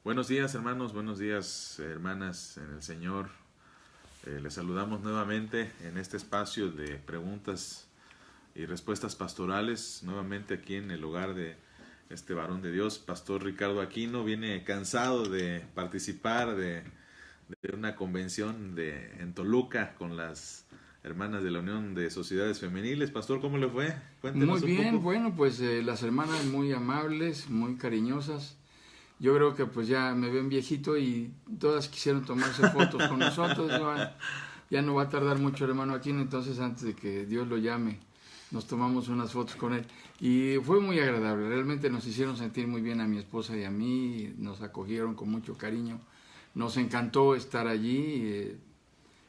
Buenos días, hermanos, buenos días, hermanas en el Señor. Les saludamos nuevamente en este espacio de preguntas y respuestas pastorales, nuevamente aquí en el hogar de este varón de Dios, Pastor Ricardo Aquino. Viene cansado de participar de una convención en Toluca con las hermanas de la Unión de Sociedades Femeniles. Pastor, ¿cómo le fue? Muy Cuéntenos un bien, poco. bueno, pues las hermanas muy amables, muy cariñosas. Yo creo que pues ya me ven viejito y todas quisieron tomarse fotos con nosotros. Ya no va a tardar mucho el hermano Aquino, entonces antes de que Dios lo llame, nos tomamos unas fotos con él. Y fue muy agradable, realmente nos hicieron sentir muy bien a mi esposa y a mí, nos acogieron con mucho cariño. Nos encantó estar allí.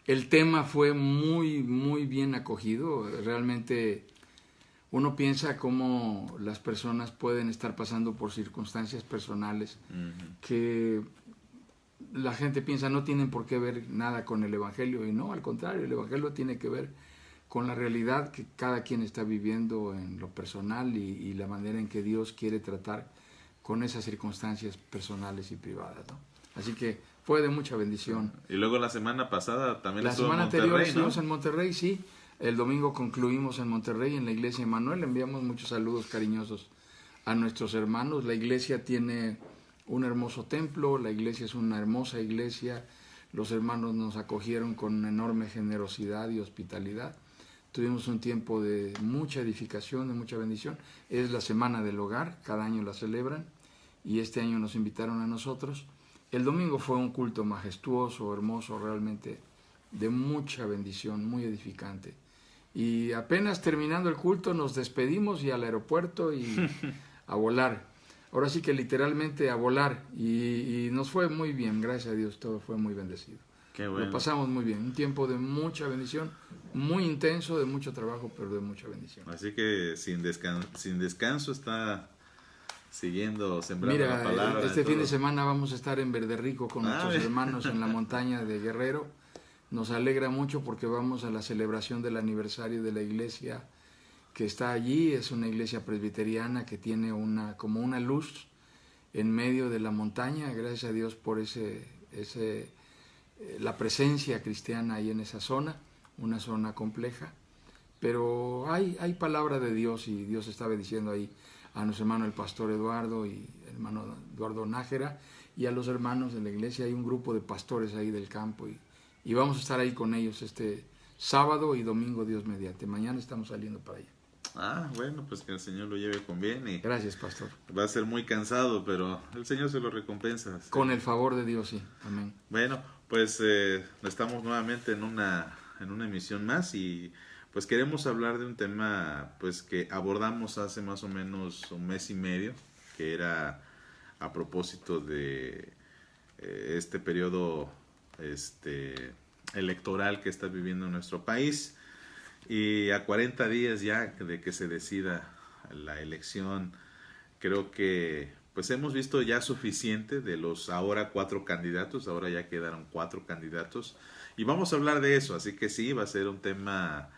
El tema fue muy bien acogido, realmente. Uno piensa cómo las personas pueden estar pasando por circunstancias personales Ujú. que la gente piensa no tienen por qué ver nada con el Evangelio, y no, al contrario, el Evangelio tiene que ver con la realidad que cada quien está viviendo en lo personal y la manera en que Dios quiere tratar con esas circunstancias personales y privadas, ¿no? Así que fue de mucha bendición. Y luego la semana pasada también La estuvo en semana anterior Monterrey, estuvimos ¿no? en Monterrey, sí. El domingo concluimos en Monterrey, en la iglesia Emanuel. Enviamos muchos saludos cariñosos a nuestros hermanos. La iglesia tiene un hermoso templo, la iglesia es una hermosa iglesia. Los hermanos nos acogieron con enorme generosidad y hospitalidad. Tuvimos un tiempo de mucha edificación, de mucha bendición. Es la Semana del Hogar, cada año la celebran y este año nos invitaron a nosotros. El domingo fue un culto majestuoso, hermoso, realmente de mucha bendición, muy edificante. Y apenas terminando el culto nos despedimos y al aeropuerto y a volar. Ahora sí que literalmente a volar y nos fue muy bien, gracias a Dios, todo fue muy bendecido. Qué Lo bueno. pasamos muy bien, un tiempo de mucha bendición, muy intenso, de mucho trabajo, pero de mucha bendición. Así que sin descanso está siguiendo sembrando la Mira, palabra de este fin de todo. semana vamos a estar en Verde Rico con Ah, nuestros hermanos en la montaña de Guerrero. Nos alegra mucho porque vamos a la celebración del aniversario de la iglesia que está allí. Es una iglesia presbiteriana que tiene como una luz en medio de la montaña. Gracias a Dios por la presencia cristiana ahí en esa zona, una zona compleja. Pero hay palabra de Dios y Dios estaba diciendo ahí a nuestro hermano el pastor Eduardo y el hermano Eduardo Nájera y a los hermanos de la iglesia. Hay un grupo de pastores ahí del campo y vamos a estar ahí con ellos este sábado y domingo, Dios mediante. Mañana estamos saliendo para allá. bueno, pues que el Señor lo lleve con bien y Gracias, pastor. va a ser muy cansado, pero el Señor se lo recompensa. Sí. Con el favor de Dios, sí. Amén. Bueno, pues estamos nuevamente en una emisión más y pues queremos hablar de un tema pues que abordamos hace más o menos un mes y medio, que era a propósito de este periodo electoral que está viviendo nuestro país y a 40 días ya de que se decida la elección, creo que pues hemos visto ya suficiente de los ahora 4 candidatos. Ahora ya quedaron 4 candidatos y vamos a hablar de eso, así que sí, va a ser un tema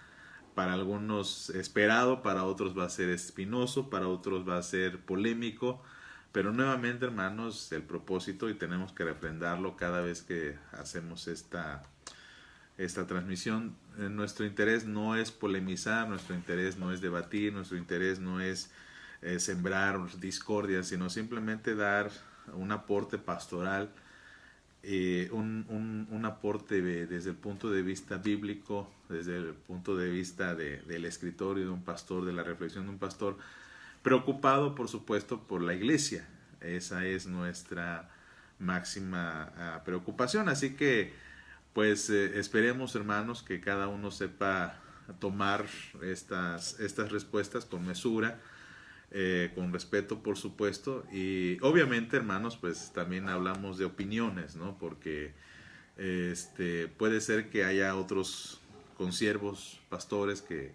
para algunos esperado, para otros va a ser espinoso, para otros va a ser polémico, pero nuevamente, hermanos, el propósito, y tenemos que refrendarlo cada vez que hacemos esta transmisión, nuestro interés no es polemizar, nuestro interés no es debatir, nuestro interés no es sembrar discordia, sino simplemente dar un aporte pastoral, un aporte desde el punto de vista bíblico, desde el punto de vista del escritorio de un pastor, de la reflexión de un pastor, preocupado por supuesto por la iglesia. Esa es nuestra máxima preocupación, así que pues esperemos, hermanos, que cada uno sepa tomar estas respuestas con mesura, con respeto, por supuesto, y obviamente, hermanos, pues también hablamos de opiniones, ¿no? Porque puede ser que haya otros consiervos, pastores que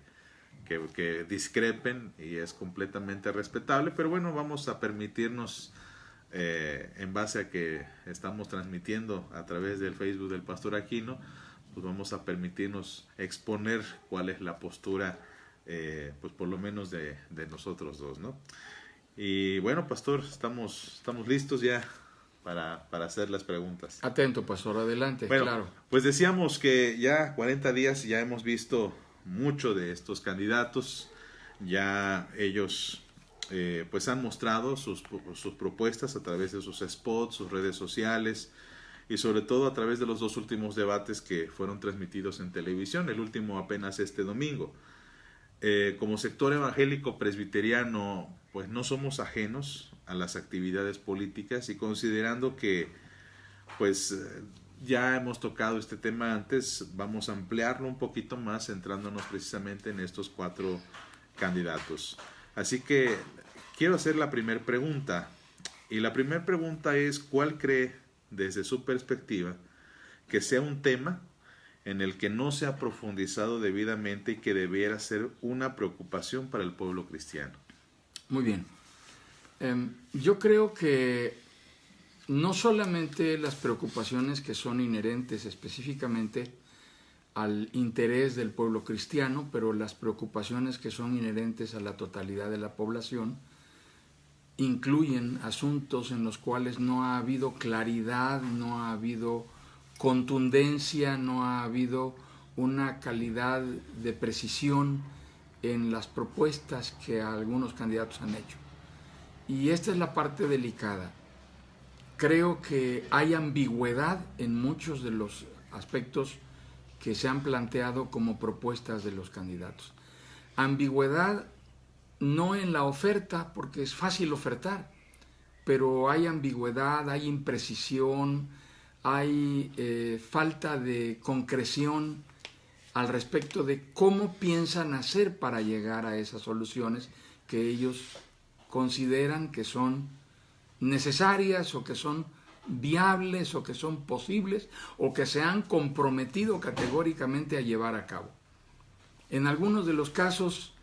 discrepen y es completamente respetable, pero bueno, vamos a permitirnos, en base a que estamos transmitiendo a través del Facebook del Pastor Aquino, pues vamos a permitirnos exponer cuál es la postura, pues por lo menos de nosotros dos, ¿no? Y bueno, pastor, estamos listos ya para hacer las preguntas. Atento, pastor, adelante. Bueno, claro. pues decíamos que ya 40 días ya hemos visto mucho de estos candidatos, ya ellos pues han mostrado sus propuestas a través de sus spots, sus redes sociales y sobre todo a través de los 2 últimos debates que fueron transmitidos en televisión, el último apenas este domingo. Como sector evangélico presbiteriano, pues no somos ajenos a las actividades políticas y considerando que pues ya hemos tocado este tema antes, vamos a ampliarlo un poquito más centrándonos precisamente en estos 4 candidatos. Así que quiero hacer la primera pregunta y la primera pregunta es ¿cuál cree desde su perspectiva que sea un tema en el que no se ha profundizado debidamente y que debiera ser una preocupación para el pueblo cristiano? Muy bien. Yo creo que no solamente las preocupaciones que son inherentes específicamente al interés del pueblo cristiano, pero las preocupaciones que son inherentes a la totalidad de la población, incluyen asuntos en los cuales no ha habido claridad, no ha habido contundencia, no ha habido una calidad de precisión en las propuestas que algunos candidatos han hecho. Y esta es la parte delicada. Creo que hay ambigüedad en muchos de los aspectos que se han planteado como propuestas de los candidatos. Ambigüedad no en la oferta, porque es fácil ofertar, pero hay ambigüedad, hay imprecisión, hay falta de concreción al respecto de cómo piensan hacer para llegar a esas soluciones que ellos consideran que son necesarias o que son viables o que son posibles o que se han comprometido categóricamente a llevar a cabo. En algunos de los casos,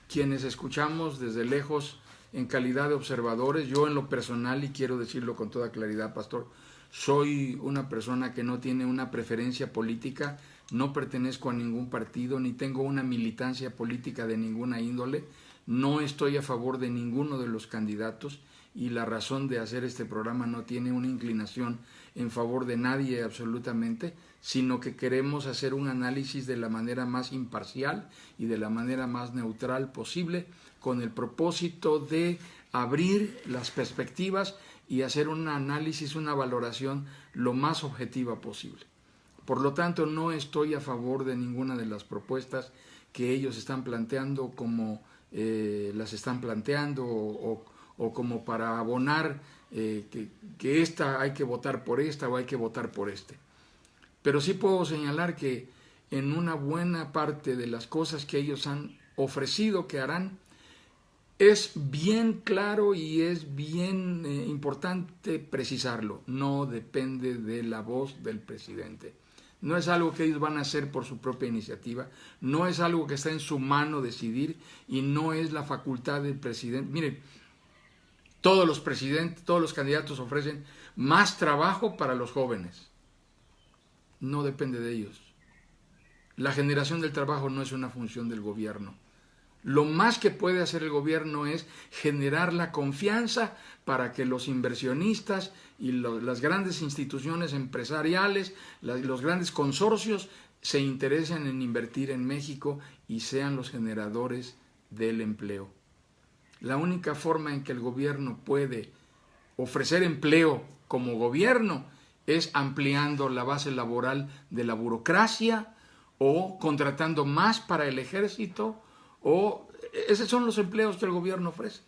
quienes escuchamos desde lejos en calidad de observadores, yo en lo personal, y quiero decirlo con toda claridad, pastor, soy una persona que no tiene una preferencia política, no pertenezco a ningún partido, ni tengo una militancia política de ninguna índole, no estoy a favor de ninguno de los candidatos y la razón de hacer este programa no tiene una inclinación en favor de nadie absolutamente, sino que queremos hacer un análisis de la manera más imparcial y de la manera más neutral posible, con el propósito de abrir las perspectivas y hacer un análisis, una valoración lo más objetiva posible. Por lo tanto, no estoy a favor de ninguna de las propuestas que ellos están planteando como las están planteando o como para abonar que esta hay que votar por esta o hay que votar por este. Pero sí puedo señalar que en una buena parte de las cosas que ellos han ofrecido que harán, es bien claro y es bien importante precisarlo. No depende de la voz del presidente. No es algo que ellos van a hacer por su propia iniciativa, no es algo que está en su mano decidir y no es la facultad del presidente. Miren, todos los presidentes, todos los candidatos ofrecen más trabajo para los jóvenes. No depende de ellos. La generación del trabajo no es una función del gobierno. Lo más que puede hacer el gobierno es generar la confianza para que los inversionistas y las grandes instituciones empresariales, los grandes consorcios se interesen en invertir en México y sean los generadores del empleo. La única forma en que el gobierno puede ofrecer empleo como gobierno es ampliando la base laboral de la burocracia o contratando más para el ejército, o esos son los empleos que el gobierno ofrece,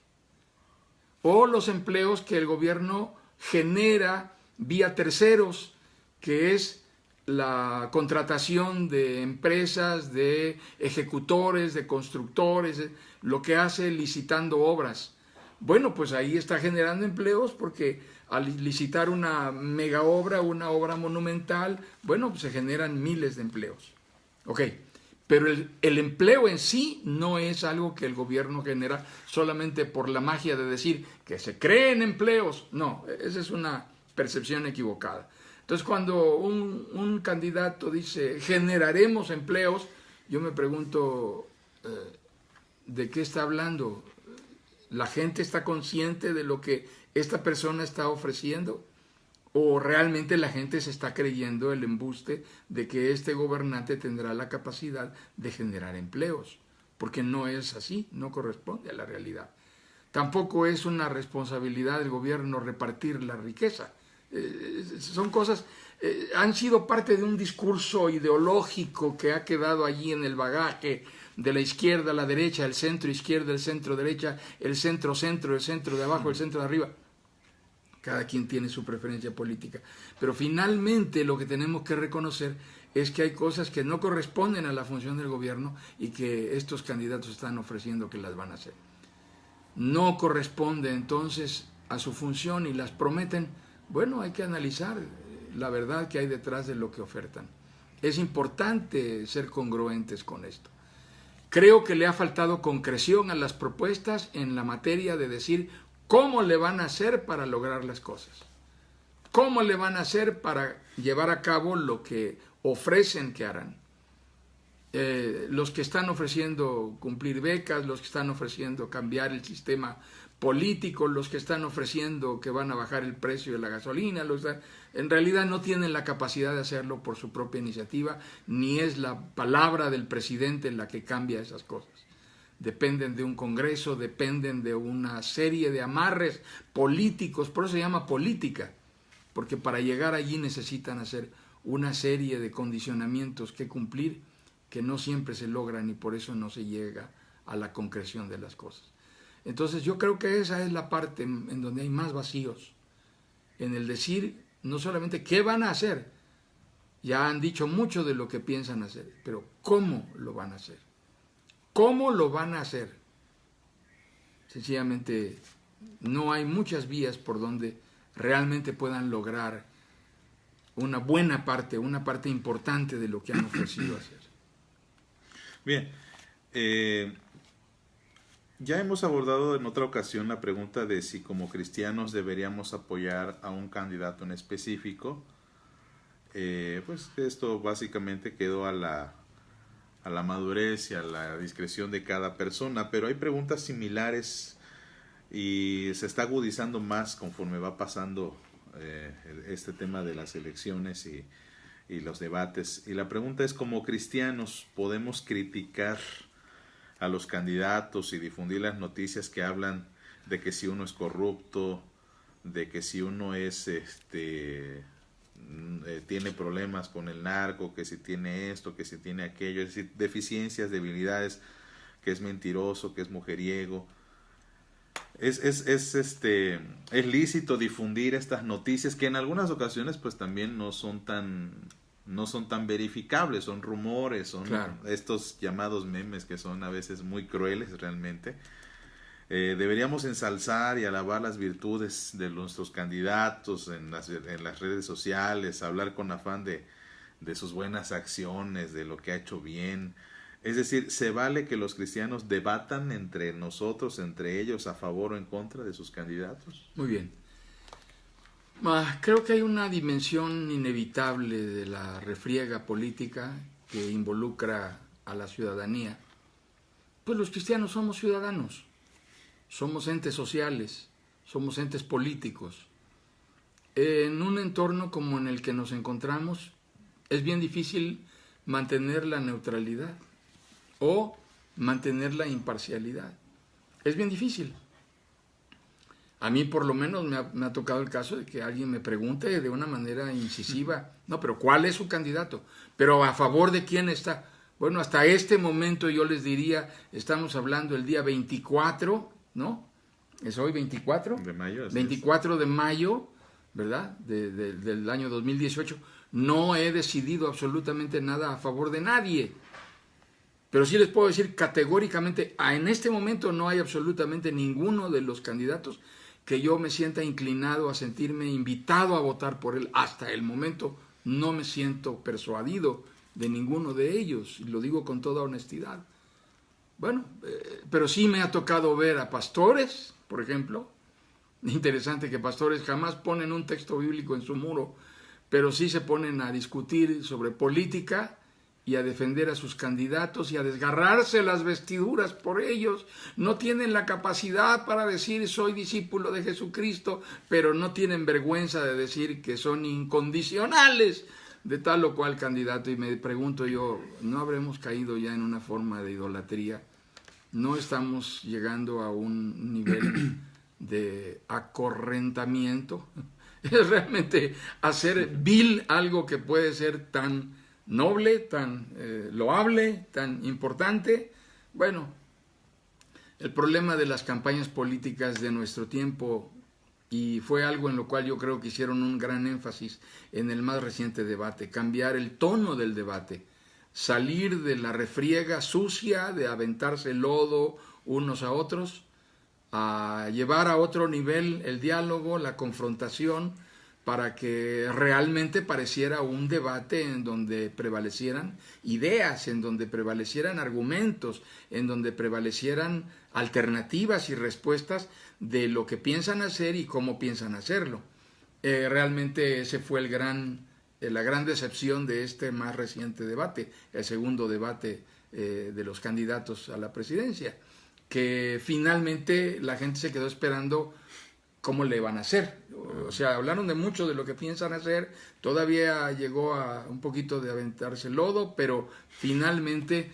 o los empleos que el gobierno genera vía terceros, que es la contratación de empresas, de ejecutores, de constructores, lo que hace licitando obras. Bueno, pues ahí está generando empleos porque al licitar una mega obra, una obra monumental, bueno, pues se generan miles de empleos. Ok. Pero el empleo en sí no es algo que el gobierno genera solamente por la magia de decir que se creen empleos. No, esa es una percepción equivocada. Entonces, cuando un candidato dice generaremos empleos, yo me pregunto, ¿de qué está hablando? ¿La gente está consciente de lo que esta persona está ofreciendo? o realmente la gente se está creyendo el embuste de que este gobernante tendrá la capacidad de generar empleos, porque no es así, no corresponde a la realidad. Tampoco es una responsabilidad del gobierno repartir la riqueza. Son cosas, han sido parte de un discurso ideológico que ha quedado allí en el bagaje de la izquierda a la derecha, el centro izquierda, el centro derecha, el centro centro, el centro de abajo, el centro de arriba. Cada quien tiene su preferencia política. Pero finalmente lo que tenemos que reconocer es que hay cosas que no corresponden a la función del gobierno y que estos candidatos están ofreciendo que las van a hacer. No corresponde entonces a su función y las prometen. Bueno, hay que analizar la verdad que hay detrás de lo que ofertan. Es importante ser congruentes con esto. Creo que le ha faltado concreción a las propuestas en la materia de decir cómo le van a hacer para lograr las cosas. ¿Cómo le van a hacer para llevar a cabo lo que ofrecen que harán? Los que están ofreciendo cumplir becas, los que están ofreciendo cambiar el sistema político, los que están ofreciendo que van a bajar el precio de la gasolina, en realidad no tienen la capacidad de hacerlo por su propia iniciativa, ni es la palabra del presidente la que cambia esas cosas. Dependen de un congreso, dependen de una serie de amarres políticos, por eso se llama política, porque para llegar allí necesitan hacer una serie de condicionamientos que cumplir, que no siempre se logran y por eso no se llega a la concreción de las cosas. Entonces yo creo que esa es la parte en donde hay más vacíos, en el decir no solamente qué van a hacer, ya han dicho mucho de lo que piensan hacer, pero cómo lo van a hacer. ¿Cómo lo van a hacer? Sencillamente no hay muchas vías por donde realmente puedan lograr una buena parte, una parte importante de lo que han ofrecido hacer. Bien, ya hemos abordado en otra ocasión la pregunta de si como cristianos deberíamos apoyar a un candidato en específico. Pues esto básicamente quedó a la madurez y a la discreción de cada persona, pero hay preguntas similares y se está agudizando más conforme va pasando este tema de las elecciones y los debates. Y la pregunta es, ¿como cristianos podemos criticar a los candidatos y difundir las noticias que hablan de que si uno es corrupto, de que si uno es tiene problemas con el narco, que si tiene esto, que si tiene aquello, es decir, deficiencias, debilidades, que es mentiroso, que es mujeriego? Es lícito difundir estas noticias que en algunas ocasiones pues también no son tan verificables, son rumores, son claro, estos llamados memes que son a veces muy crueles realmente. Deberíamos ensalzar y alabar las virtudes de nuestros candidatos en las redes sociales, hablar con afán de sus buenas acciones, de lo que ha hecho bien. Es decir, ¿se vale que los cristianos debatan entre nosotros, entre ellos, a favor o en contra de sus candidatos? Muy bien. Creo que hay una dimensión inevitable de la refriega política que involucra a la ciudadanía. Pues los cristianos somos ciudadanos, somos entes sociales, somos entes políticos. En un entorno como en el que nos encontramos, es bien difícil mantener la neutralidad o mantener la imparcialidad. Es bien difícil. A mí por lo menos me ha tocado el caso de que alguien me pregunte de una manera incisiva, no, pero ¿cuál es su candidato? ¿Pero a favor de quién está? Bueno, hasta este momento yo les diría, estamos hablando el día 24, ¿no? ¿Es hoy 24? De mayo. 24 de mayo, ¿verdad? Del año 2018. No he decidido absolutamente nada a favor de nadie. Pero sí les puedo decir categóricamente, en este momento no hay absolutamente ninguno de los candidatos que yo me sienta inclinado a sentirme invitado a votar por él. Hasta el momento no me siento persuadido de ninguno de ellos, y lo digo con toda honestidad. Bueno, pero sí me ha tocado ver a pastores, por ejemplo. Interesante que pastores jamás ponen un texto bíblico en su muro, pero sí se ponen a discutir sobre política y a defender a sus candidatos y a desgarrarse las vestiduras por ellos. No tienen la capacidad para decir soy discípulo de Jesucristo, pero no tienen vergüenza de decir que son incondicionales de tal o cual candidato. Y me pregunto yo, ¿no habremos caído ya en una forma de idolatría? ¿No estamos llegando a un nivel de acorrentamiento? Es realmente hacer vil algo que puede ser tan noble, tan loable, tan importante. Bueno, el problema de las campañas políticas de nuestro tiempo, y fue algo en lo cual yo creo que hicieron un gran énfasis en el más reciente debate, cambiar el tono del debate, salir de la refriega sucia, de aventarse lodo unos a otros, a llevar a otro nivel el diálogo, la confrontación, para que realmente pareciera un debate en donde prevalecieran ideas, en donde prevalecieran argumentos, en donde prevalecieran alternativas y respuestas de lo que piensan hacer y cómo piensan hacerlo. Realmente ese fue la gran decepción de este más reciente debate, el segundo debate de los candidatos a la presidencia, que finalmente la gente se quedó esperando cómo le van a hacer. O sea, hablaron de mucho de lo que piensan hacer, todavía llegó a un poquito de aventarse lodo, pero finalmente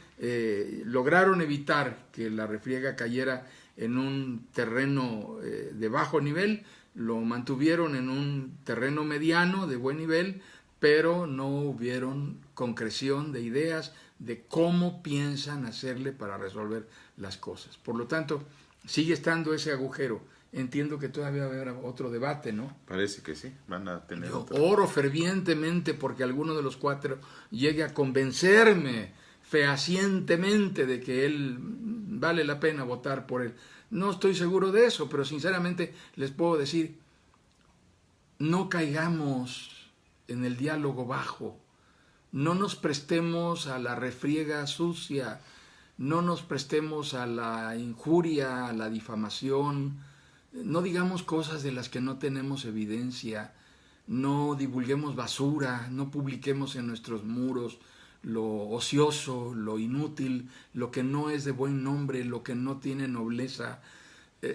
lograron evitar que la refriega cayera en un terreno de bajo nivel, lo mantuvieron en un terreno mediano de buen nivel, pero no hubieron concreción de ideas de cómo piensan hacerle para resolver las cosas. Por lo tanto, sigue estando ese agujero. Entiendo que todavía habrá otro debate, ¿no? Parece que sí, van a tener Yo otro. oro fervientemente porque alguno de los cuatro llegue a convencerme fehacientemente de que él vale la pena votar por él. No estoy seguro de eso, pero sinceramente les puedo decir, no caigamos en el diálogo bajo, no nos prestemos a la refriega sucia, no nos prestemos a la injuria, a la difamación. No digamos cosas de las que no tenemos evidencia, no divulguemos basura, no publiquemos en nuestros muros lo ocioso, lo inútil, lo que no es de buen nombre, lo que no tiene nobleza.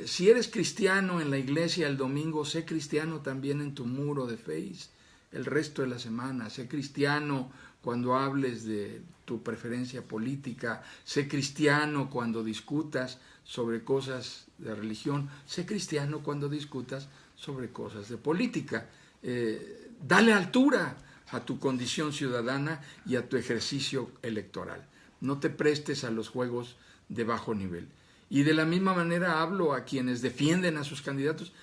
Si eres cristiano en la iglesia el domingo, sé cristiano también en tu muro de Face el resto de la semana. Sé cristiano cuando hables de tu preferencia política. Sé cristiano cuando discutas sobre cosas de religión. Sé cristiano cuando discutas sobre cosas de política. Dale altura a tu condición ciudadana y a tu ejercicio electoral. No te prestes a los juegos de bajo nivel. Y de la misma manera hablo a quienes defienden a sus candidatos.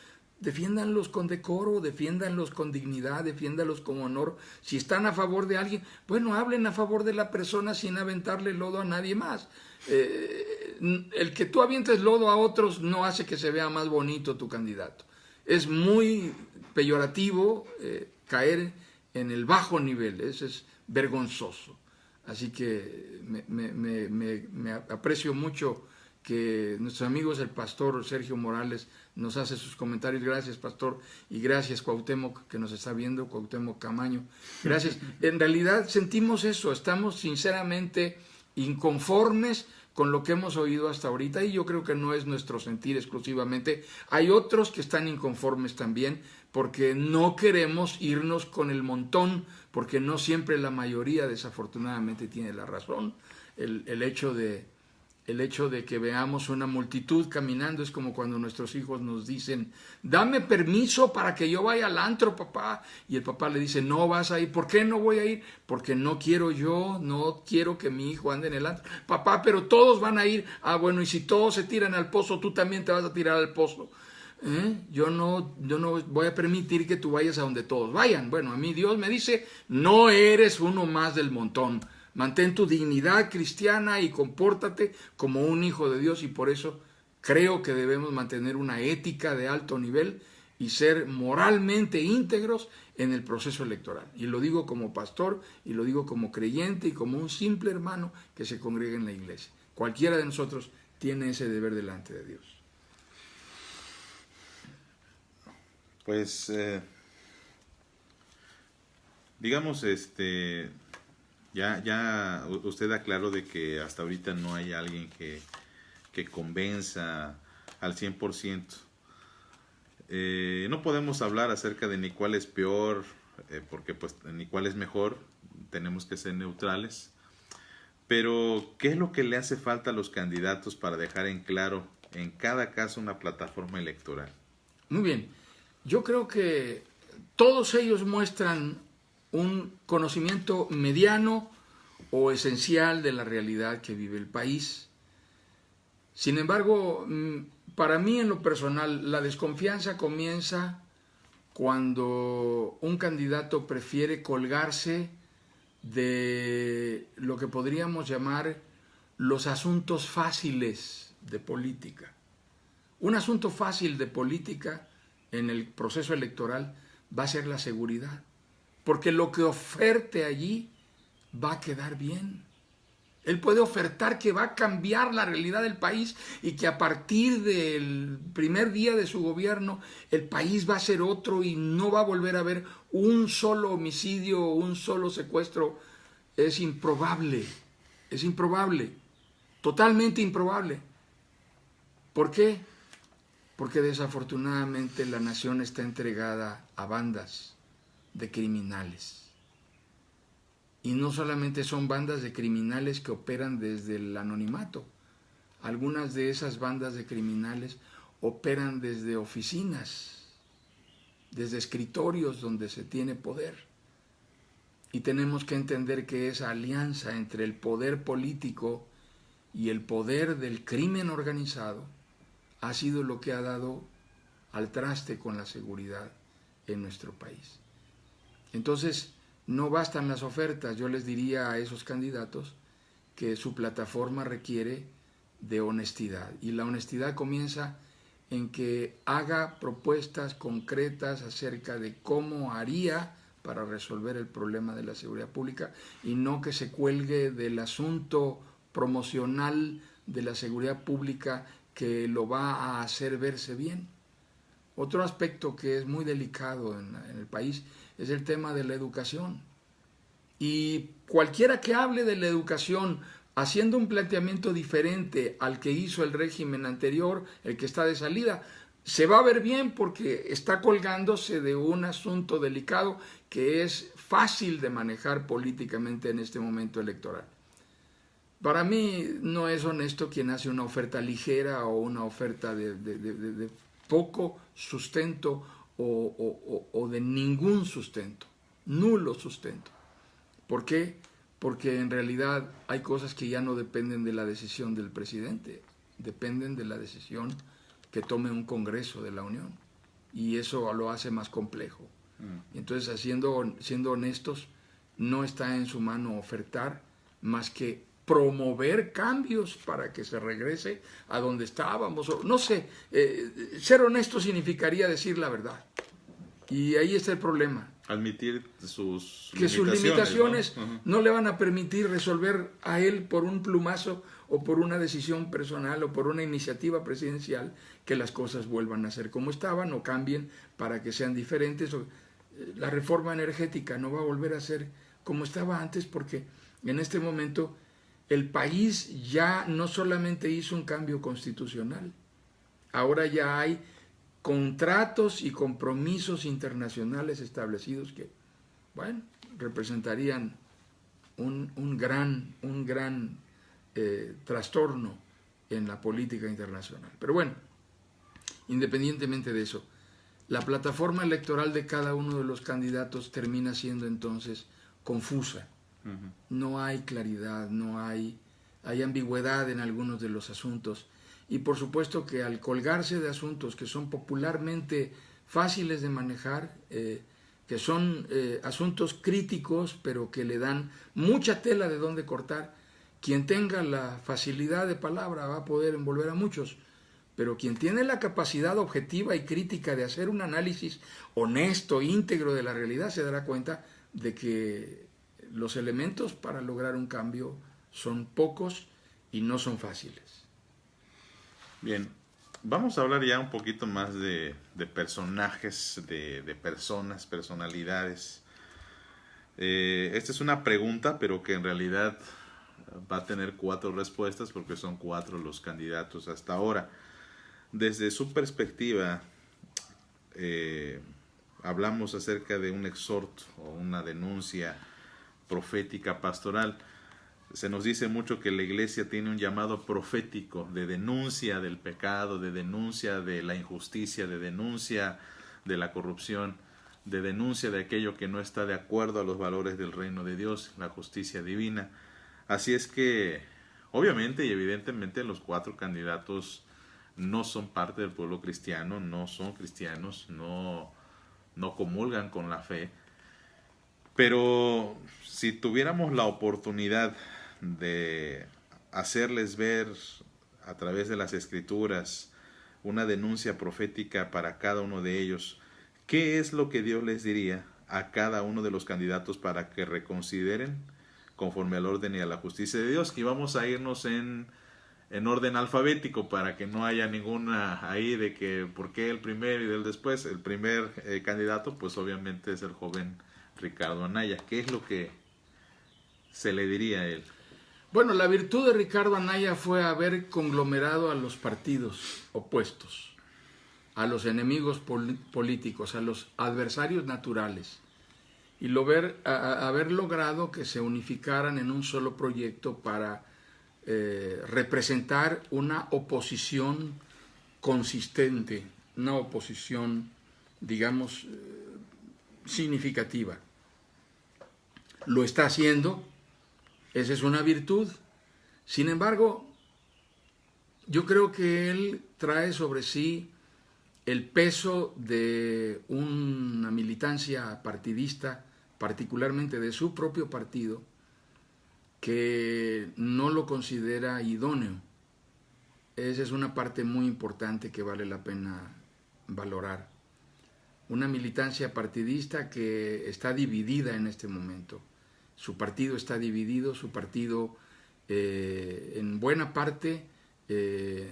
Defiéndanlos con decoro, defiéndanlos con dignidad, defiéndanlos con honor. Si están a favor de alguien, bueno, hablen a favor de la persona sin aventarle lodo a nadie más. El que tú avientes lodo a otros no hace que se vea más bonito tu candidato. Es muy peyorativo caer en el bajo nivel, eso es vergonzoso. Así que me aprecio mucho que nuestros amigos, el pastor Sergio Morales, nos hace sus comentarios. Gracias, pastor, y gracias, Cuauhtémoc, que nos está viendo, Cuauhtémoc Camaño. Gracias. En realidad sentimos eso, estamos sinceramente inconformes con lo que hemos oído hasta ahorita, y yo creo que no es nuestro sentir exclusivamente. Hay otros que están inconformes también, porque no queremos irnos con el montón, porque no siempre la mayoría desafortunadamente tiene la razón. El hecho de que veamos una multitud caminando es como cuando nuestros hijos nos dicen, dame permiso para que yo vaya al antro, papá, y el papá le dice, no vas a ir. ¿Por qué no voy a ir? Porque no quiero que mi hijo ande en el antro. Papá, pero todos van a ir. Ah, bueno, y si todos se tiran al pozo, tú también te vas a tirar al pozo. Yo no voy a permitir que tú vayas a donde todos vayan. Bueno, a mí Dios me dice, no eres uno más del montón. Mantén tu dignidad cristiana y compórtate como un hijo de Dios, y por eso creo que debemos mantener una ética de alto nivel y ser moralmente íntegros en el proceso electoral. Y lo digo como pastor, y lo digo como creyente y como un simple hermano que se congrega en la iglesia. Cualquiera de nosotros tiene ese deber delante de Dios. Pues, digamos, Ya usted aclaró de que hasta ahorita no hay alguien que convenza al 100%. No podemos hablar acerca de ni cuál es peor, porque pues ni cuál es mejor, tenemos que ser neutrales. Pero, ¿qué es lo que le hace falta a los candidatos para dejar en claro en cada caso una plataforma electoral? Muy bien, yo creo que todos ellos muestran un conocimiento mediano o esencial de la realidad que vive el país. Sin embargo, para mí en lo personal, la desconfianza comienza cuando un candidato prefiere colgarse de lo que podríamos llamar los asuntos fáciles de política. Un asunto fácil de política en el proceso electoral va a ser la seguridad, porque lo que oferte allí va a quedar bien. Él puede ofertar que va a cambiar la realidad del país y que a partir del primer día de su gobierno el país va a ser otro y no va a volver a haber un solo homicidio o un solo secuestro. Es improbable, totalmente improbable. ¿Por qué? Porque desafortunadamente la nación está entregada a bandas de criminales. Y no solamente son bandas de criminales que operan desde el anonimato. Algunas de esas bandas de criminales operan desde oficinas, desde escritorios donde se tiene poder. Y tenemos que entender que esa alianza entre el poder político y el poder del crimen organizado ha sido lo que ha dado al traste con la seguridad en nuestro país. Entonces, no bastan las ofertas. Yo les diría a esos candidatos que su plataforma requiere de honestidad. Y la honestidad comienza en que haga propuestas concretas acerca de cómo haría para resolver el problema de la seguridad pública y no que se cuelgue del asunto promocional de la seguridad pública que lo va a hacer verse bien. Otro aspecto que es muy delicado en el país es el tema de la educación. Y cualquiera que hable de la educación haciendo un planteamiento diferente al que hizo el régimen anterior, el que está de salida, se va a ver bien porque está colgándose de un asunto delicado que es fácil de manejar políticamente en este momento electoral. Para mí no es honesto quien hace una oferta ligera o una oferta de poco sustento o de ningún sustento, nulo sustento. ¿Por qué? Porque en realidad hay cosas que ya no dependen de la decisión del presidente, dependen de la decisión que tome un Congreso de la Unión. Y eso lo hace más complejo. Y entonces, siendo honestos, no está en su mano ofertar más que promover cambios para que se regrese a donde estábamos. No sé, ser honesto significaría decir la verdad. Y ahí está el problema. Admitir sus limitaciones, ¿no? No le van a permitir resolver a él por un plumazo o por una decisión personal o por una iniciativa presidencial que las cosas vuelvan a ser como estaban o cambien para que sean diferentes. La reforma energética no va a volver a ser como estaba antes porque en este momento el país ya no solamente hizo un cambio constitucional, ahora ya hay contratos y compromisos internacionales establecidos que, bueno, representarían un gran trastorno en la política internacional. Pero bueno, independientemente de eso, la plataforma electoral de cada uno de los candidatos termina siendo entonces confusa. No hay claridad, hay ambigüedad en algunos de los asuntos. Y por supuesto que al colgarse de asuntos que son popularmente fáciles de manejar, que son asuntos críticos, pero que le dan mucha tela de dónde cortar, quien tenga la facilidad de palabra va a poder envolver a muchos, pero quien tiene la capacidad objetiva y crítica de hacer un análisis honesto, íntegro de la realidad, se dará cuenta de que los elementos para lograr un cambio son pocos y no son fáciles. Bien, vamos a hablar ya un poquito más de personajes, de personas, personalidades. Esta es una pregunta, pero que en realidad va a tener 4 respuestas porque son 4 los candidatos hasta ahora. Desde su perspectiva, hablamos acerca de un exhorto o una denuncia profética pastoral. Se nos dice mucho que la iglesia tiene un llamado profético de denuncia del pecado, de denuncia de la injusticia, de denuncia de la corrupción, de denuncia de aquello que no está de acuerdo a los valores del reino de Dios, la justicia divina. Así es que, obviamente y evidentemente, los 4 candidatos no son parte del pueblo cristiano, no son cristianos, no comulgan con la fe. Pero si tuviéramos la oportunidad de hacerles ver a través de las Escrituras una denuncia profética para cada uno de ellos, ¿qué es lo que Dios les diría a cada uno de los candidatos para que reconsideren conforme al orden y a la justicia de Dios? Que vamos a irnos en orden alfabético para que no haya ninguna ahí de que por qué el primero y del después. El primer candidato pues obviamente es el joven Ricardo Anaya. ¿Qué es lo que se le diría a él? Bueno, la virtud de Ricardo Anaya fue haber conglomerado a los partidos opuestos, a los enemigos políticos, a los adversarios naturales, y haber logrado que se unificaran en un solo proyecto para representar una oposición consistente, una oposición, digamos, significativa. Lo está haciendo, esa es una virtud. Sin embargo, yo creo que él trae sobre sí el peso de una militancia partidista, particularmente de su propio partido, que no lo considera idóneo. Esa es una parte muy importante que vale la pena valorar. Una militancia partidista que está dividida en este momento. Su partido está dividido, su partido en buena parte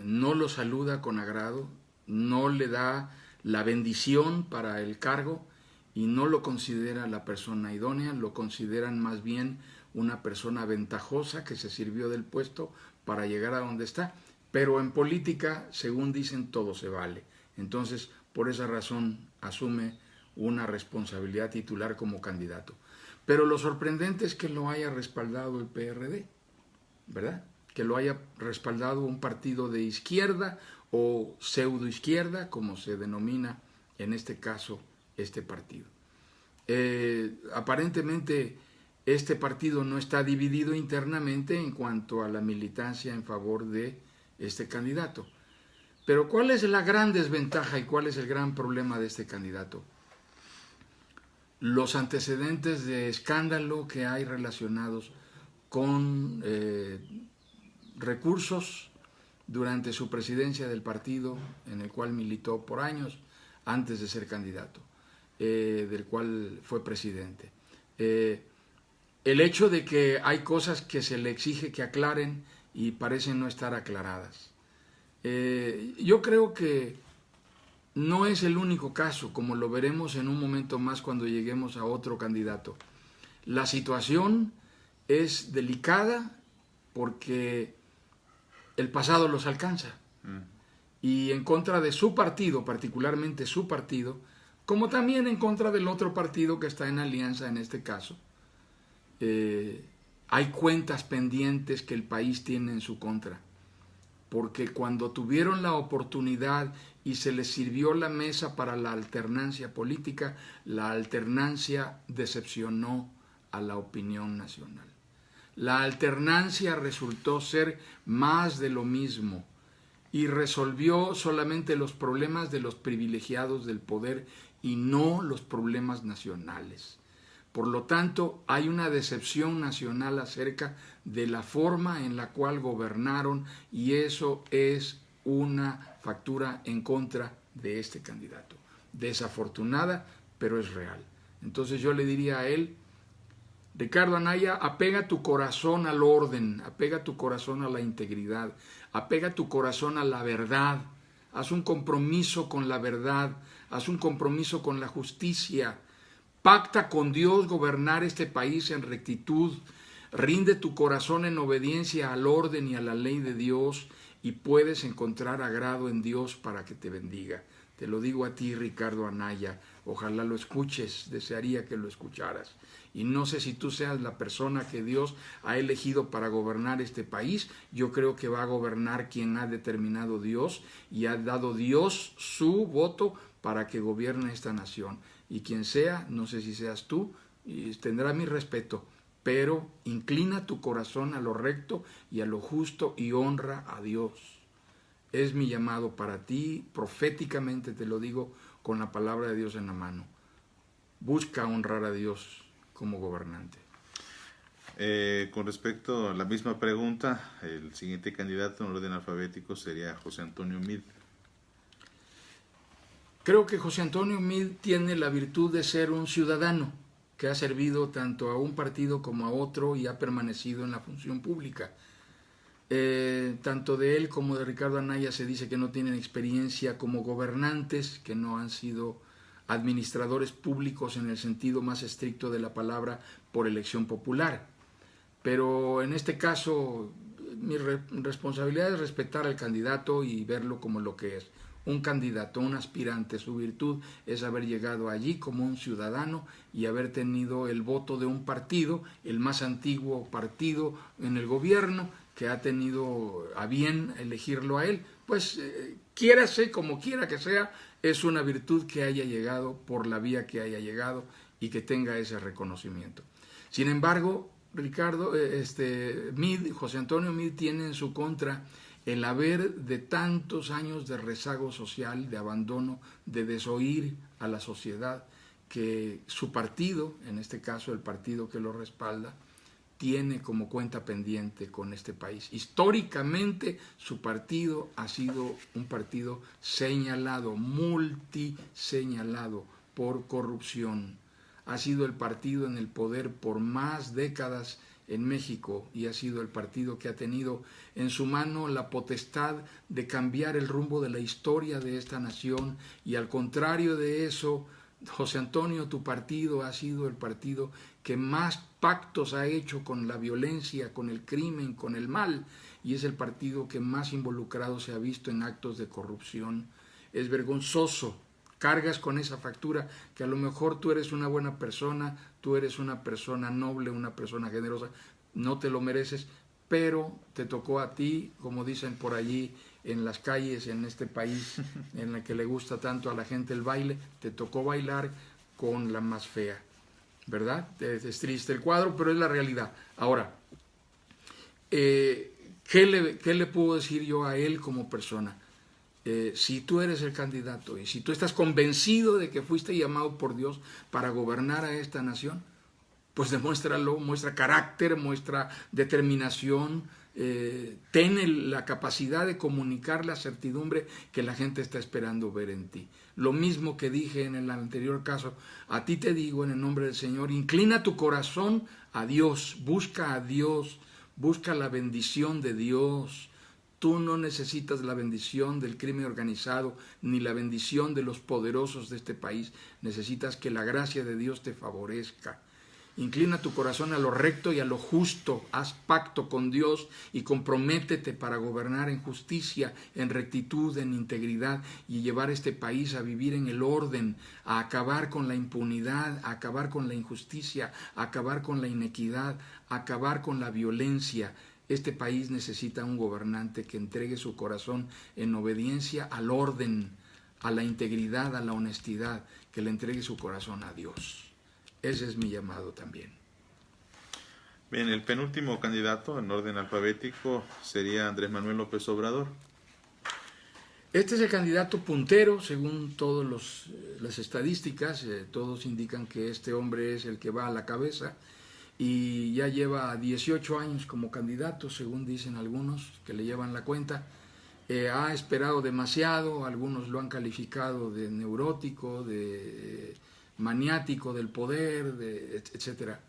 no lo saluda con agrado, no le da la bendición para el cargo y no lo considera la persona idónea, lo consideran más bien una persona ventajosa que se sirvió del puesto para llegar a donde está. Pero en política, según dicen, todo se vale. Entonces, por esa razón, asume una responsabilidad titular como candidato. Pero lo sorprendente es que lo haya respaldado el PRD, ¿verdad? Que lo haya respaldado un partido de izquierda o pseudoizquierda, como se denomina en este caso este partido. Aparentemente este partido no está dividido internamente en cuanto a la militancia en favor de este candidato. Pero ¿cuál es la gran desventaja y cuál es el gran problema de este candidato? Los antecedentes de escándalo que hay relacionados con recursos durante su presidencia del partido, en el cual militó por años antes de ser candidato, del cual fue presidente. El hecho de que hay cosas que se le exige que aclaren y parecen no estar aclaradas. Yo creo que no es el único caso, como lo veremos en un momento más cuando lleguemos a otro candidato. La situación es delicada porque el pasado los alcanza. Y en contra de su partido, particularmente su partido, como también en contra del otro partido que está en alianza en este caso, hay cuentas pendientes que el país tiene en su contra. Porque cuando tuvieron la oportunidad y se les sirvió la mesa para la alternancia política, la alternancia decepcionó a la opinión nacional. La alternancia resultó ser más de lo mismo y resolvió solamente los problemas de los privilegiados del poder y no los problemas nacionales. Por lo tanto, hay una decepción nacional acerca de la forma en la cual gobernaron y eso es una factura en contra de este candidato. Desafortunada, pero es real. Entonces yo le diría a él, Ricardo Anaya, apega tu corazón al orden, apega tu corazón a la integridad, apega tu corazón a la verdad, haz un compromiso con la verdad, haz un compromiso con la justicia, Pacta con Dios gobernar este país en rectitud. Rinde tu corazón en obediencia al orden y a la ley de Dios y puedes encontrar agrado en Dios para que te bendiga. Te lo digo a ti, Ricardo Anaya. Ojalá lo escuches, desearía que lo escucharas. Y no sé si tú seas la persona que Dios ha elegido para gobernar este país. Yo creo que va a gobernar quien ha determinado Dios y ha dado Dios su voto para que gobierne esta nación. Y quien sea, no sé si seas tú, y tendrá mi respeto, pero inclina tu corazón a lo recto y a lo justo y honra a Dios. Es mi llamado para ti, proféticamente te lo digo con la palabra de Dios en la mano. Busca honrar a Dios como gobernante. Con respecto a la misma pregunta, el siguiente candidato en orden alfabético sería José Antonio Meade. Creo que José Antonio Meade tiene la virtud de ser un ciudadano que ha servido tanto a un partido como a otro y ha permanecido en la función pública. Tanto de él como de Ricardo Anaya se dice que no tienen experiencia como gobernantes, que no han sido administradores públicos en el sentido más estricto de la palabra por elección popular. Pero en este caso mi responsabilidad es respetar al candidato y verlo como lo que es. Un candidato, un aspirante, su virtud es haber llegado allí como un ciudadano y haber tenido el voto de un partido, el más antiguo partido en el gobierno, que ha tenido a bien elegirlo a él. Pues quiérase como quiera que sea, es una virtud que haya llegado por la vía que haya llegado y que tenga ese reconocimiento. Sin embargo, José Antonio Meade tiene en su contra el haber de tantos años de rezago social, de abandono, de desoír a la sociedad, que su partido, en este caso el partido que lo respalda, tiene como cuenta pendiente con este país. Históricamente su partido ha sido un partido señalado, multiseñalado por corrupción. Ha sido el partido en el poder por más décadas en México y ha sido el partido que ha tenido en su mano la potestad de cambiar el rumbo de la historia de esta nación y al contrario de eso, José Antonio, tu partido ha sido el partido que más pactos ha hecho con la violencia, con el crimen, con el mal y es el partido que más involucrado se ha visto en actos de corrupción. Es vergonzoso. Cargas con esa factura que a lo mejor tú eres una buena persona, tú eres una persona noble, una persona generosa, no te lo mereces, pero te tocó a ti, como dicen por allí en las calles, en este país en el que le gusta tanto a la gente el baile, te tocó bailar con la más fea, ¿verdad? Es triste el cuadro, pero es la realidad. Ahora, ¿qué le puedo decir yo a él como persona? Si tú eres el candidato y si tú estás convencido de que fuiste llamado por Dios para gobernar a esta nación, pues demuéstralo, muestra carácter, muestra determinación, ten la capacidad de comunicar la certidumbre que la gente está esperando ver en ti. Lo mismo que dije en el anterior caso, a ti te digo en el nombre del Señor, inclina tu corazón a Dios, busca la bendición de Dios. Tú no necesitas la bendición del crimen organizado ni la bendición de los poderosos de este país. Necesitas que la gracia de Dios te favorezca. Inclina tu corazón a lo recto y a lo justo. Haz pacto con Dios y comprométete para gobernar en justicia, en rectitud, en integridad y llevar este país a vivir en el orden, a acabar con la impunidad, a acabar con la injusticia, a acabar con la inequidad, a acabar con la violencia. Este país necesita un gobernante que entregue su corazón en obediencia al orden, a la integridad, a la honestidad, que le entregue su corazón a Dios. Ese es mi llamado también. Bien, el penúltimo candidato en orden alfabético sería Andrés Manuel López Obrador. Este es el candidato puntero, según todas las estadísticas. Todos indican que este hombre es el que va a la cabeza. Y ya lleva 18 años como candidato, según dicen algunos que le llevan la cuenta. Ha esperado demasiado, algunos lo han calificado de neurótico, de maniático del poder, etcétera.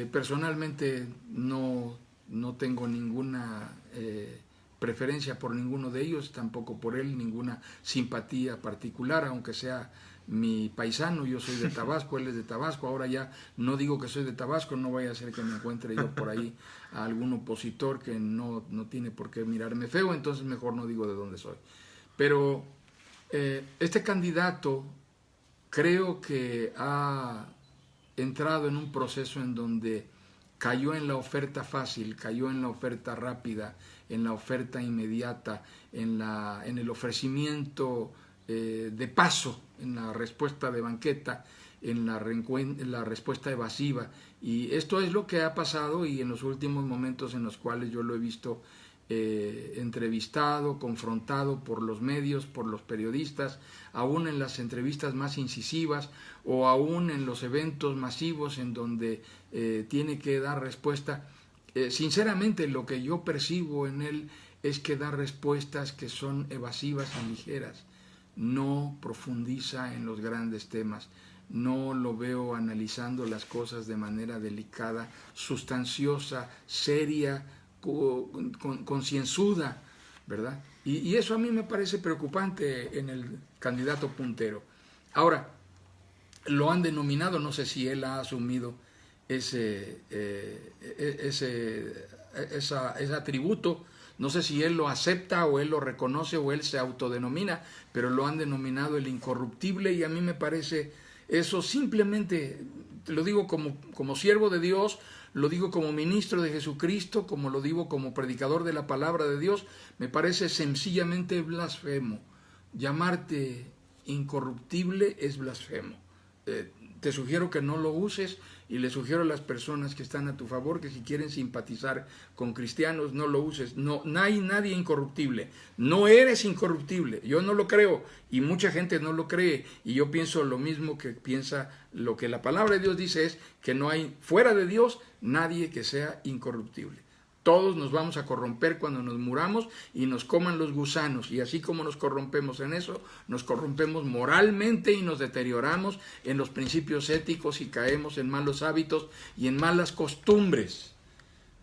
Personalmente no tengo ninguna preferencia por ninguno de ellos, tampoco por él, ninguna simpatía particular, aunque sea mi paisano, yo soy de Tabasco, él es de Tabasco, ahora ya no digo que soy de Tabasco, no vaya a ser que me encuentre yo por ahí a algún opositor que no tiene por qué mirarme feo, entonces mejor no digo de dónde soy. Pero este candidato creo que ha entrado en un proceso en donde cayó en la oferta fácil, cayó en la oferta rápida, en la oferta inmediata, en el ofrecimiento de paso, en la respuesta de banqueta, en la respuesta evasiva. Y esto es lo que ha pasado, y en los últimos momentos en los cuales yo lo he visto entrevistado, confrontado por los medios, por los periodistas, aún en las entrevistas más incisivas o aún en los eventos masivos en donde tiene que dar respuesta. Sinceramente, lo que yo percibo en él es que da respuestas que son evasivas y ligeras. No profundiza en los grandes temas, no lo veo analizando las cosas de manera delicada, sustanciosa, seria, concienzuda, ¿verdad? Y eso a mí me parece preocupante en el candidato puntero. Ahora, lo han denominado, no sé si él ha asumido ese atributo, no sé si él lo acepta o él lo reconoce o él se autodenomina, pero lo han denominado el incorruptible, y a mí me parece eso simplemente, lo digo como siervo de Dios, lo digo como ministro de Jesucristo, como lo digo como predicador de la palabra de Dios, me parece sencillamente blasfemo. Llamarte incorruptible es blasfemo. Te sugiero que no lo uses, y le sugiero a las personas que están a tu favor que si quieren simpatizar con cristianos, no lo uses. No hay nadie incorruptible. No eres incorruptible. Yo no lo creo, y mucha gente no lo cree, y yo pienso lo mismo que piensa. Lo que la palabra de Dios dice es que no hay fuera de Dios nadie que sea incorruptible. Todos nos vamos a corromper cuando nos muramos y nos coman los gusanos, y así como nos corrompemos en eso, nos corrompemos moralmente y nos deterioramos en los principios éticos y caemos en malos hábitos y en malas costumbres,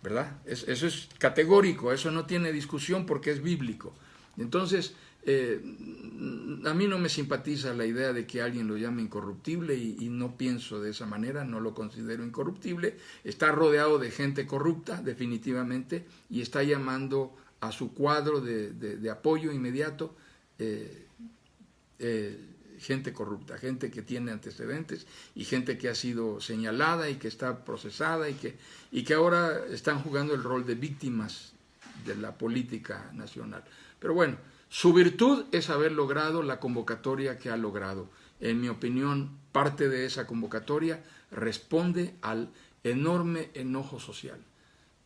¿verdad? Eso es categórico, eso no tiene discusión porque es bíblico. Entonces, a mí no me simpatiza la idea de que alguien lo llame incorruptible, y no pienso de esa manera, no lo considero incorruptible. Está rodeado de gente corrupta, definitivamente, y está llamando a su cuadro de apoyo inmediato gente corrupta, gente que tiene antecedentes y gente que ha sido señalada y que está procesada y que ahora están jugando el rol de víctimas de la política nacional. Pero bueno, su virtud es haber logrado la convocatoria que ha logrado. En mi opinión, parte de esa convocatoria responde al enorme enojo social.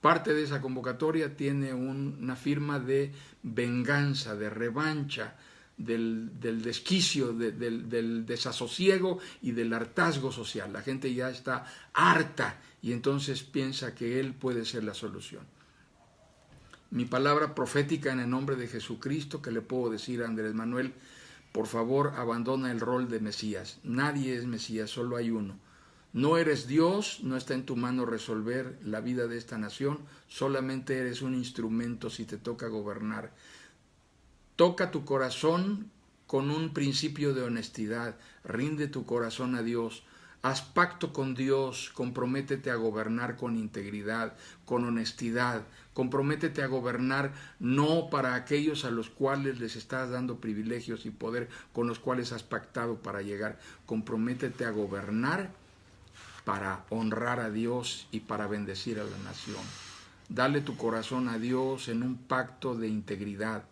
Parte de esa convocatoria tiene una firma de venganza, de revancha, del desquicio, del desasosiego y del hartazgo social. La gente ya está harta y entonces piensa que él puede ser la solución. Mi palabra profética en el nombre de Jesucristo que le puedo decir a Andrés Manuel: por favor, abandona el rol de Mesías. Nadie es Mesías, solo hay uno. No eres Dios, no está en tu mano resolver la vida de esta nación, solamente eres un instrumento si te toca gobernar. Toca tu corazón con un principio de honestidad, rinde tu corazón a Dios, haz pacto con Dios, comprométete a gobernar con integridad, con honestidad, comprométete a gobernar no para aquellos a los cuales les estás dando privilegios y poder con los cuales has pactado para llegar, comprométete a gobernar para honrar a Dios y para bendecir a la nación. Dale tu corazón a Dios en un pacto de integridad.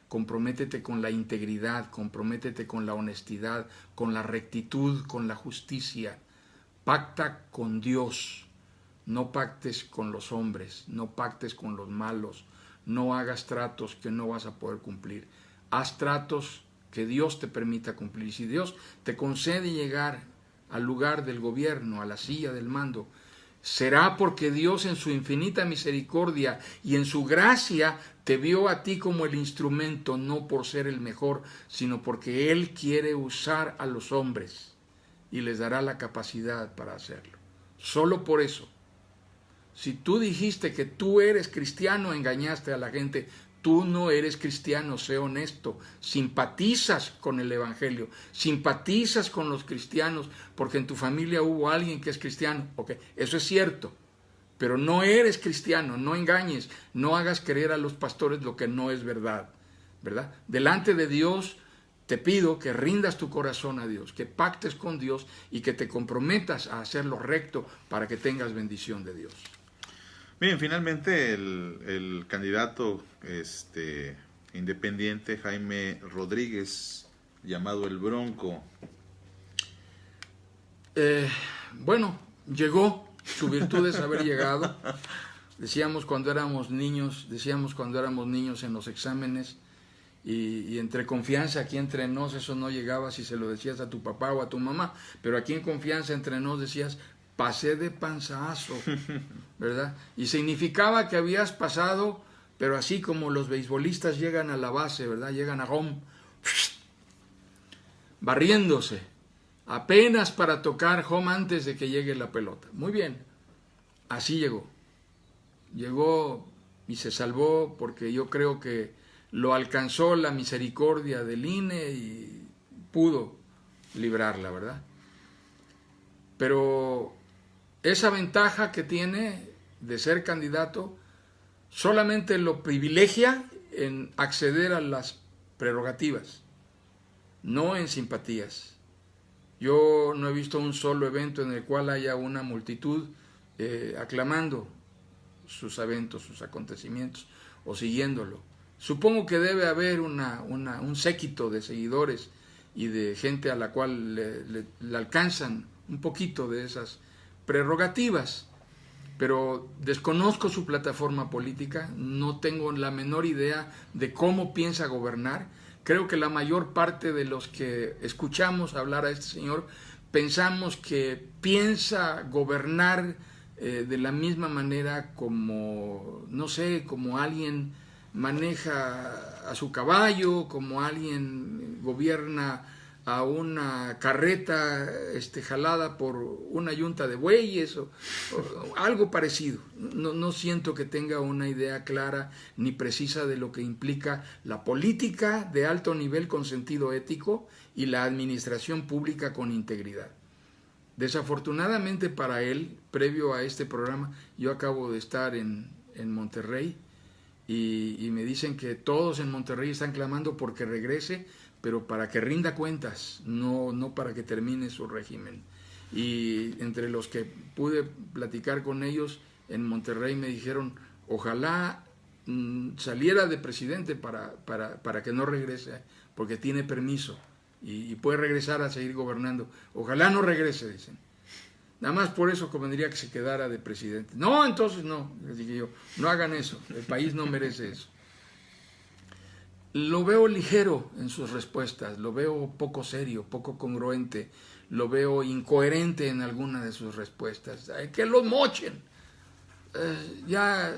Comprométete con la integridad, comprométete con la honestidad, con la rectitud, con la justicia. Pacta con Dios, no pactes con los hombres, no pactes con los malos, no hagas tratos que no vas a poder cumplir. Haz tratos que Dios te permita cumplir. Si Dios te concede llegar al lugar del gobierno, a la silla del mando, será porque Dios en su infinita misericordia y en su gracia te vio a ti como el instrumento, no por ser el mejor, sino porque Él quiere usar a los hombres y les dará la capacidad para hacerlo. Solo por eso. Si tú dijiste que tú eres cristiano, engañaste a la gente. Tú no eres cristiano, sé honesto, simpatizas con el evangelio, simpatizas con los cristianos porque en tu familia hubo alguien que es cristiano, ok, eso es cierto, pero no eres cristiano, no engañes, no hagas creer a los pastores lo que no es verdad, ¿verdad? Delante de Dios te pido que rindas tu corazón a Dios, que pactes con Dios y que te comprometas a hacer lo recto para que tengas bendición de Dios. Bien, finalmente el candidato independiente Jaime Rodríguez, llamado el Bronco. Bueno, llegó, su virtud es haber llegado. Decíamos cuando éramos niños en los exámenes, y entre confianza, aquí entre nos, eso no llegaba si se lo decías a tu papá o a tu mamá, pero aquí en confianza entre nos decías, pasé de panzazo, ¿verdad? Y significaba que habías pasado, pero así como los beisbolistas llegan a la base, ¿verdad? Llegan a home, barriéndose, apenas para tocar home antes de que llegue la pelota. Muy bien, así llegó. Llegó y se salvó porque yo creo que lo alcanzó la misericordia del INE y pudo librarla, ¿verdad? Pero esa ventaja que tiene de ser candidato solamente lo privilegia en acceder a las prerrogativas, no en simpatías. Yo no he visto un solo evento en el cual haya una multitud aclamando sus eventos, sus acontecimientos o siguiéndolo. Supongo que debe haber un séquito de seguidores y de gente a la cual le alcanzan un poquito de esas prerrogativas, pero desconozco su plataforma política, no tengo la menor idea de cómo piensa gobernar. Creo que la mayor parte de los que escuchamos hablar a este señor pensamos que piensa gobernar de la misma manera como, no sé, como alguien maneja a su caballo, como alguien gobierna a una carreta jalada por una yunta de bueyes o algo parecido. No siento que tenga una idea clara ni precisa de lo que implica la política de alto nivel con sentido ético y la administración pública con integridad. Desafortunadamente para él, previo a este programa, yo acabo de estar en Monterrey y me dicen que todos en Monterrey están clamando porque regrese, pero para que rinda cuentas, no para que termine su régimen. Y entre los que pude platicar con ellos en Monterrey me dijeron, ojalá saliera de presidente para que no regrese, porque tiene permiso y puede regresar a seguir gobernando. Ojalá no regrese, dicen. Nada más por eso convendría que se quedara de presidente. No, entonces no, les dije yo, no hagan eso, el país no merece eso. Lo veo ligero en sus respuestas, lo veo poco serio, poco congruente, lo veo incoherente en alguna de sus respuestas. ¡Que los mochen! Ya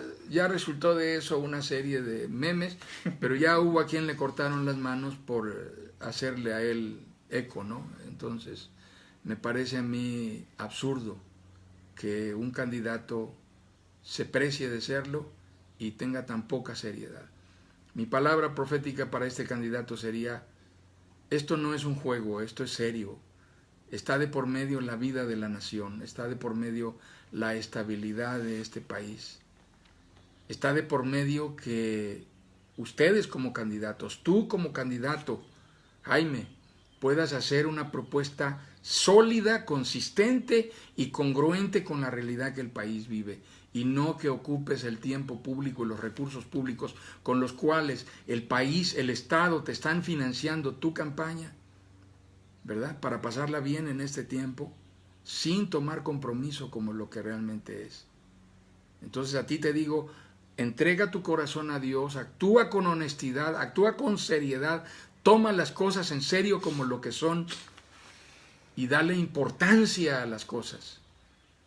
resultó de eso una serie de memes, pero ya hubo a quien le cortaron las manos por hacerle a él eco, ¿no? Entonces, me parece a mí absurdo que un candidato se precie de serlo y tenga tan poca seriedad. Mi palabra profética para este candidato sería, esto no es un juego, esto es serio. Está de por medio la vida de la nación, está de por medio la estabilidad de este país. Está de por medio que ustedes como candidatos, tú como candidato, Jaime, puedas hacer una propuesta sólida, consistente y congruente con la realidad que el país vive, y no que ocupes el tiempo público y los recursos públicos con los cuales el país, el Estado te están financiando tu campaña, ¿verdad? Para pasarla bien en este tiempo, sin tomar compromiso como lo que realmente es. Entonces a ti te digo, entrega tu corazón a Dios, actúa con honestidad, actúa con seriedad, toma las cosas en serio como lo que son y dale importancia a las cosas.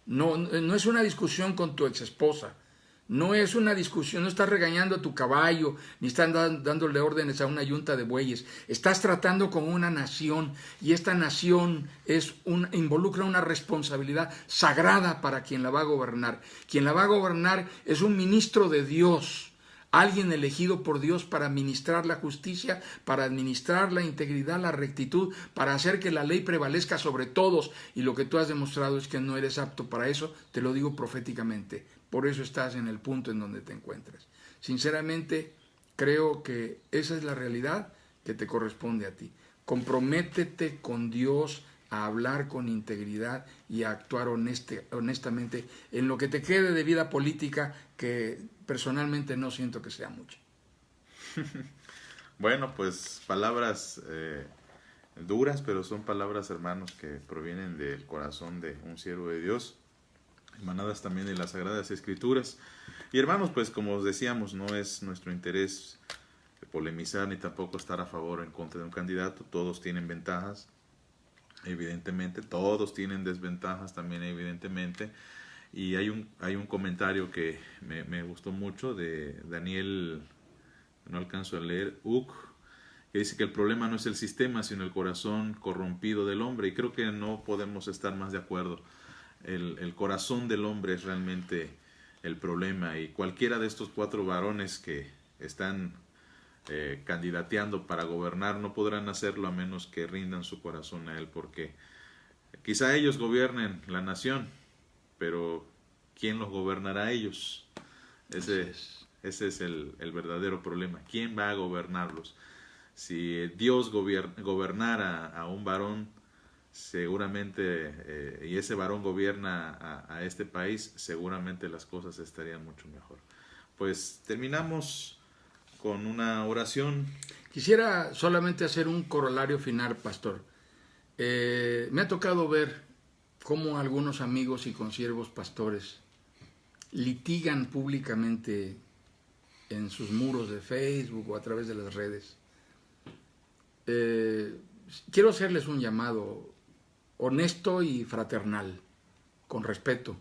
No es una discusión con tu exesposa, no es una discusión, no estás regañando a tu caballo, ni estás dándole órdenes a una yunta de bueyes. Estás tratando con una nación y esta nación involucra una responsabilidad sagrada para quien la va a gobernar. Quien la va a gobernar es un ministro de Dios, alguien elegido por Dios para administrar la justicia, para administrar la integridad, la rectitud, para hacer que la ley prevalezca sobre todos. Y lo que tú has demostrado es que no eres apto para eso, te lo digo proféticamente. Por eso estás en el punto en donde te encuentras. Sinceramente, creo que esa es la realidad que te corresponde a ti. Comprométete con Dios a hablar con integridad y a actuar honestamente en lo que te quede de vida política, que personalmente no siento que sea mucho. Bueno, pues palabras duras, pero son palabras, hermanos, que provienen del corazón de un siervo de Dios, emanadas también de las Sagradas Escrituras. Y hermanos, pues como os decíamos, no es nuestro interés polemizar ni tampoco estar a favor o en contra de un candidato. Todos tienen ventajas, evidentemente, todos tienen desventajas también, evidentemente. Y hay un comentario que me gustó mucho de Daniel, no alcanzo a leer, que dice que el problema no es el sistema, sino el corazón corrompido del hombre. Y creo que no podemos estar más de acuerdo. El corazón del hombre es realmente el problema, y cualquiera de estos 4 varones que están candidateando para gobernar no podrán hacerlo a menos que rindan su corazón a él, porque quizá ellos gobiernen la nación, pero ¿quién los gobernará a ellos? Ese es el verdadero problema. ¿Quién va a gobernarlos? Si Dios gobernara a un varón, seguramente, y ese varón gobierna a este país, seguramente las cosas estarían mucho mejor. Pues terminamos con una oración. Quisiera solamente hacer un corolario final, pastor. Me ha tocado ver cómo algunos amigos y consiervos pastores litigan públicamente en sus muros de Facebook o a través de las redes. Quiero hacerles un llamado honesto y fraternal, con respeto.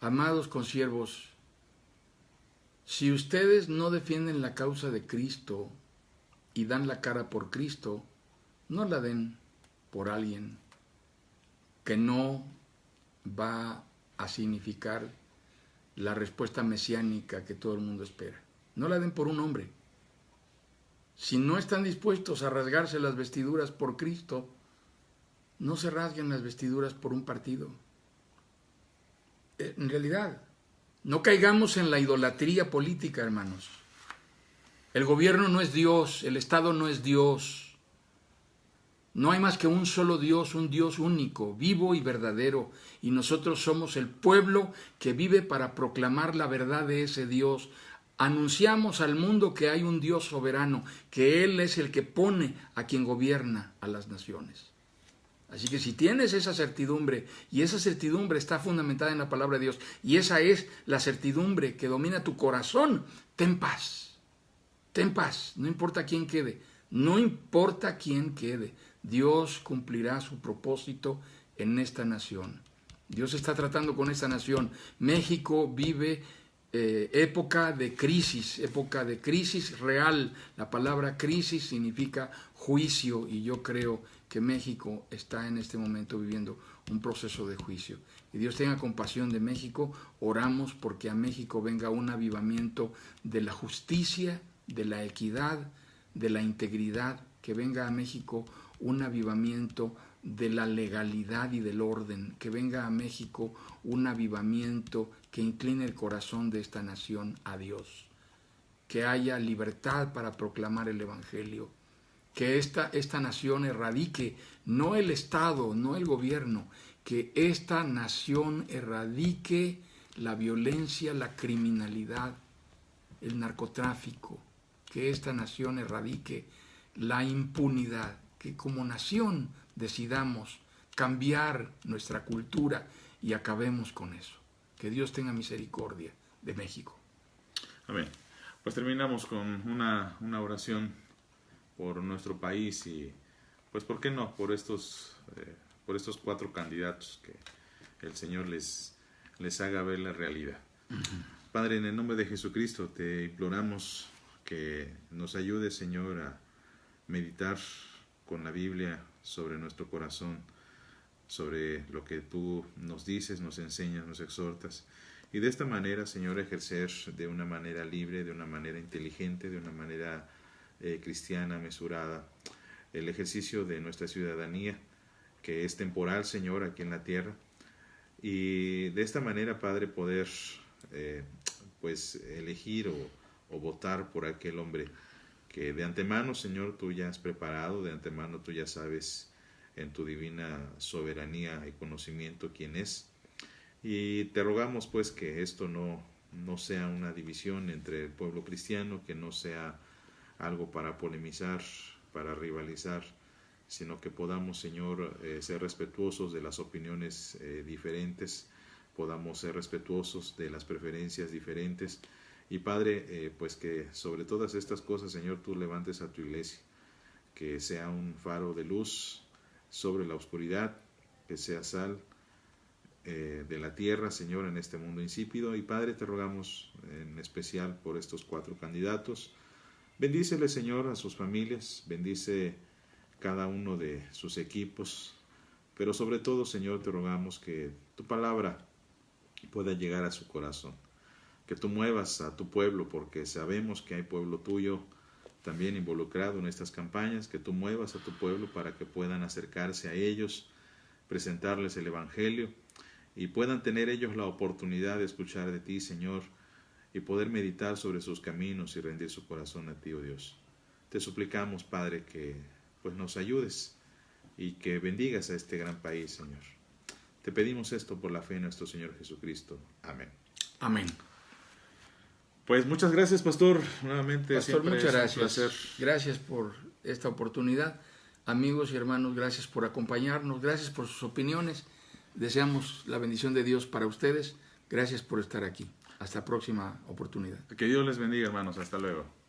Amados consiervos, si ustedes no defienden la causa de Cristo y dan la cara por Cristo, no la den por alguien que no va a significar la respuesta mesiánica que todo el mundo espera. No la den por un hombre. Si no están dispuestos a rasgarse las vestiduras por Cristo, no se rasguen las vestiduras por un partido. En realidad, no caigamos en la idolatría política, hermanos. El gobierno no es Dios, el Estado no es Dios. No hay más que un solo Dios, un Dios único, vivo y verdadero. Y nosotros somos el pueblo que vive para proclamar la verdad de ese Dios. Anunciamos al mundo que hay un Dios soberano, que Él es el que pone a quien gobierna a las naciones. Así que si tienes esa certidumbre, y esa certidumbre está fundamentada en la palabra de Dios, y esa es la certidumbre que domina tu corazón, ten paz, no importa quién quede, no importa quién quede, Dios cumplirá su propósito en esta nación. Dios está tratando con esta nación. México vive época de crisis real. La palabra crisis significa juicio, y yo creo que México está en este momento viviendo un proceso de juicio. Y Dios tenga compasión de México. Oramos porque a México venga un avivamiento de la justicia, de la equidad, de la integridad, que venga a México un avivamiento de la legalidad y del orden, que venga a México un avivamiento que incline el corazón de esta nación a Dios, que haya libertad para proclamar el Evangelio, que esta nación erradique, no el Estado, no el gobierno, que esta nación erradique la violencia, la criminalidad, el narcotráfico, que esta nación erradique la impunidad, que como nación decidamos cambiar nuestra cultura y acabemos con eso. Que Dios tenga misericordia de México. Amén. Pues terminamos con una oración por nuestro país y, pues, ¿por qué no? Por estos 4 candidatos, que el Señor les haga ver la realidad. Padre, en el nombre de Jesucristo te imploramos que nos ayudes, Señor, a meditar con la Biblia sobre nuestro corazón, sobre lo que tú nos dices, nos enseñas, nos exhortas, y de esta manera, Señor, ejercer de una manera libre, de una manera inteligente, de una manera cristiana, mesurada, el ejercicio de nuestra ciudadanía, que es temporal, Señor, aquí en la tierra, y de esta manera, Padre, poder pues elegir o votar por aquel hombre que de antemano, Señor, tú ya has preparado, de antemano tú ya sabes en tu divina soberanía y conocimiento quién es. Y te rogamos pues que esto no sea una división entre el pueblo cristiano, que no sea algo para polemizar, para rivalizar, sino que podamos, Señor, ser respetuosos de las opiniones diferentes, podamos ser respetuosos de las preferencias diferentes. Y Padre, pues que sobre todas estas cosas, Señor, tú levantes a tu iglesia, que sea un faro de luz sobre la oscuridad, que sea sal de la tierra, Señor, en este mundo insípido. Y Padre, te rogamos en especial por estos 4 candidatos. Bendícele, Señor, a sus familias, bendice cada uno de sus equipos, pero sobre todo, Señor, te rogamos que tu palabra pueda llegar a su corazón, que tú muevas a tu pueblo, porque sabemos que hay pueblo tuyo también involucrado en estas campañas, que tú muevas a tu pueblo para que puedan acercarse a ellos, presentarles el Evangelio y puedan tener ellos la oportunidad de escuchar de ti, Señor, y poder meditar sobre sus caminos y rendir su corazón a ti, oh Dios. Te suplicamos, Padre, que pues nos ayudes y que bendigas a este gran país, Señor. Te pedimos esto por la fe en nuestro Señor Jesucristo. Amén. Amén. Pues muchas gracias, Pastor. Nuevamente, Pastor, muchas gracias. Un placer. Gracias por esta oportunidad. Amigos y hermanos, gracias por acompañarnos. Gracias por sus opiniones. Deseamos la bendición de Dios para ustedes. Gracias por estar aquí. Hasta la próxima oportunidad. Que Dios les bendiga, hermanos. Hasta luego.